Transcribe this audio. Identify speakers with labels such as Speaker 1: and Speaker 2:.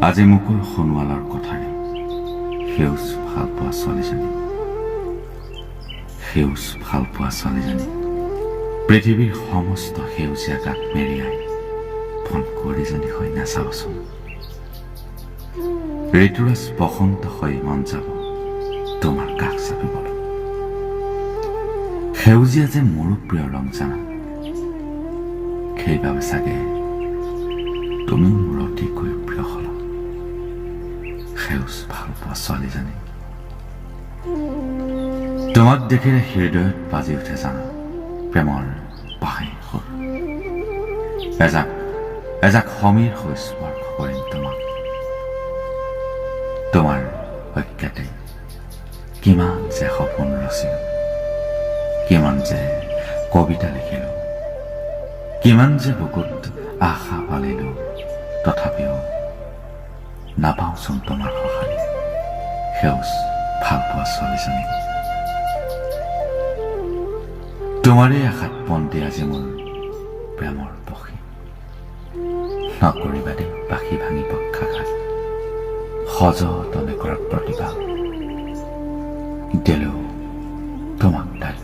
Speaker 1: আজি মুকুল সোণোৱালৰ কথাৰে সেউজ ভাল পোৱা ছোৱালীজনী, সেউজ ভাল পোৱা ছোৱালীজনী পৃথিৱীৰ সমস্ত সেউজীয়া গাত মেৰিয়াই বনকুঁৱৰীজনী হৈ নাচাবচোন। ঋতুৰাজ বসন্ত হৈ মন যাব তোমাৰ কাষ চাপিবলৈ। সেউজীয়া যে মোৰো প্ৰিয় ৰং জানা, সেইবাবে চাগে তুমিও মোৰ অতিকৈ প্ৰিয় হলা সেউজ ভাল পোৱা ছোৱালীজনী। তোমাক দেখিলে হৃদয়ত বাজি উঠে জানা প্ৰেমৰ পাহে সুৰ। এজাক এজাক সমীৰ হৈ স্পৰ্শ কৰিম তোমাক। তোমাৰ অজ্ঞাতে কিমান যে সপোন ৰচিলো, কিমান যে কবিতা লিখিলো, কিমান যে বুকুত আশা পালিলো, তথাপিও নাপাওঁচোন তোমাৰ সঁহাৰি সেউজ ভাল পোৱা ছোৱালীজনী। তোমাৰে আশাত বন্দী আজি মোৰ প্ৰেমৰ পক্ষী। নকৰিবা দেই পাখি ভাঙি পক্ষাঘাত, সযতনে কৰা প্ৰতিভা দিলেও তোমাক তাক